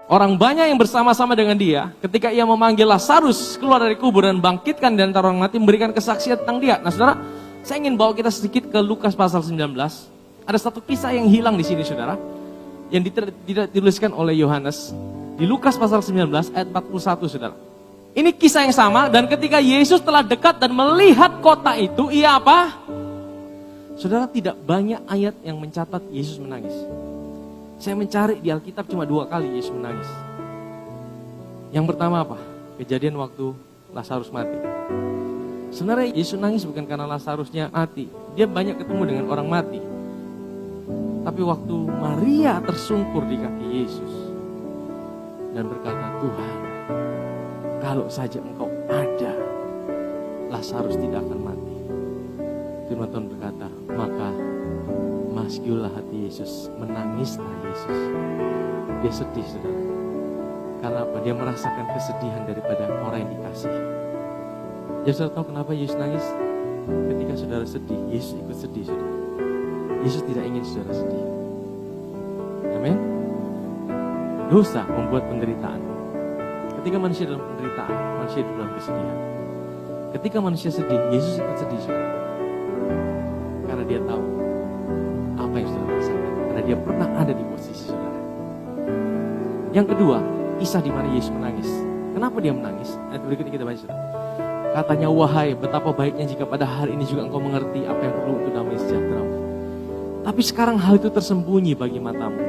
Orang banyak yang bersama-sama dengan dia ketika ia memanggil Lazarus keluar dari kubur dan bangkitkan dari antara orang mati, memberikan kesaksian tentang dia. Nah saudara, saya ingin bawa kita sedikit ke Lukas pasal 19. Ada satu kisah yang hilang di sini saudara, yang tidak dituliskan oleh Yohanes. Di Lukas pasal 19 ayat 41 saudara. Ini kisah yang sama, dan ketika Yesus telah dekat dan melihat kota itu, ia apa? Saudara, tidak banyak ayat yang mencatat Yesus menangis. Saya mencari di Alkitab cuma 2 kali Yesus menangis. Yang pertama apa? Kejadian waktu Lazarus mati. Sebenarnya Yesus nangis bukan karena Lazarusnya mati. Dia banyak ketemu dengan orang mati. Tapi waktu Maria tersungkur di kaki Yesus dan berkata, Tuhan, kalau saja Engkau ada, Lazarus tidak akan mati. Firman Tuhan berkata, maka masgiullah hati Yesus, menangislah Yesus. Dia sedih saudara. Karena apa? Dia merasakan kesedihan daripada orang yang dikasihi. Ya saudara tahu kenapa Yesus nangis? Ketika saudara sedih, Yesus ikut sedih saudara. Yesus tidak ingin saudara sedih. Amin. Dosa membuat penderitaan. Ketika manusia dalam penderitaan, manusia dalam kesedihan. Ketika manusia sedih, Yesus ikut sedih saudara. Karena dia tahu apa yang saudara rasakan. Karena dia pernah ada di posisi saudara. Yang kedua, kisah di mana Yesus menangis. Kenapa dia menangis? Ayat berikutnya kita baca saudara. Katanya, wahai betapa baiknya jika pada hari ini juga engkau mengerti apa yang perlu untuk damai sejahtera. Tapi sekarang hal itu tersembunyi bagi matamu.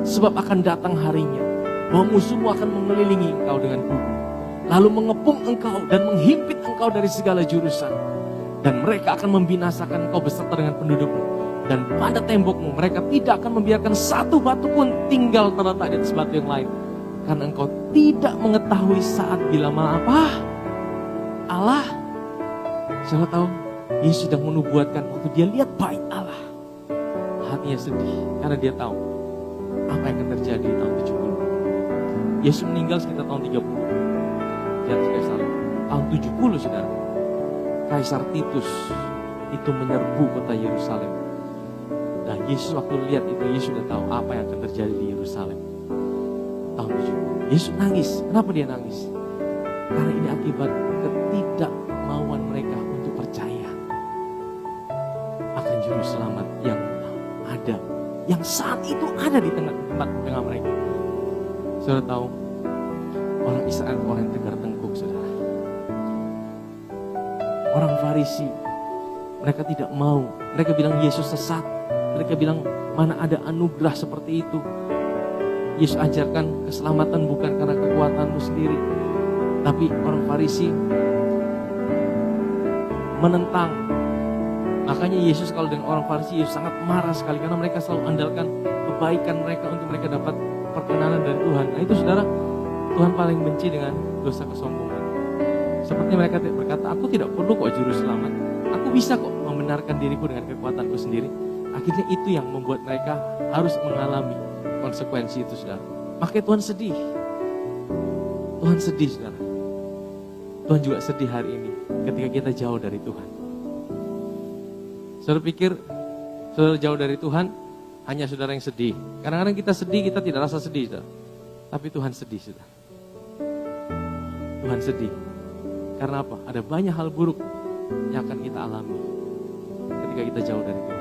Sebab akan datang harinya bahwa musuhmu akan mengelilingi engkau dengan kubu, lalu mengepung engkau dan menghimpit engkau dari segala jurusan. Dan mereka akan membinasakan engkau beserta dengan pendudukmu. Dan pada tembokmu mereka tidak akan membiarkan satu batu pun tinggal terletak di atas batu yang lain. Karena engkau tidak mengetahui saat bila mana apa? Allah. Siapa tahu Yesus sedang menubuatkan waktu dia lihat bait Allah. Hatinya sedih karena dia tahu apa yang akan terjadi di tahun 70. Yesus meninggal sekitar tahun 30 di atas kayu salib. Tahun 70 saudara, Kaisar Titus itu menyerbu kota Yerusalem. Dan Yesus waktu lihat itu, Yesus sudah tahu apa yang akan terjadi di Yerusalem tahun 70. Yesus nangis. Kenapa dia nangis? Karena ini akibat ketidakmauan mereka untuk percaya akan juru selamat yang ada, yang saat itu ada di tengah mereka. Saudara tahu, orang Israel orang yang tegar tengkuk saudara. Orang Farisi, mereka tidak mau. Mereka bilang Yesus sesat. Mereka bilang mana ada anugerah seperti itu. Yesus ajarkan keselamatan bukan karena kekuatanmu sendiri. Tapi orang Farisi menentang. Makanya Yesus kalau dengan orang Farisi, Yesus sangat marah sekali. Karena mereka selalu andalkan kebaikan mereka untuk mereka dapat perkenanan dari Tuhan. Nah itu saudara, Tuhan paling benci dengan dosa kesombongan. Seperti mereka berkata, aku tidak perlu kok juru selamat. Aku bisa kok membenarkan diriku dengan kekuatanku sendiri. Akhirnya itu yang membuat mereka harus mengalami konsekuensi itu saudara. Makanya Tuhan sedih. Tuhan sedih saudara. Tuhan juga sedih hari ini ketika kita jauh dari Tuhan. Saudara pikir saudara jauh dari Tuhan hanya saudara yang sedih. Kadang-kadang kita sedih, kita tidak rasa sedih saudara. Tapi Tuhan sedih saudara. Tuhan sedih. Karena apa? Ada banyak hal buruk yang akan kita alami ketika kita jauh dari Tuhan.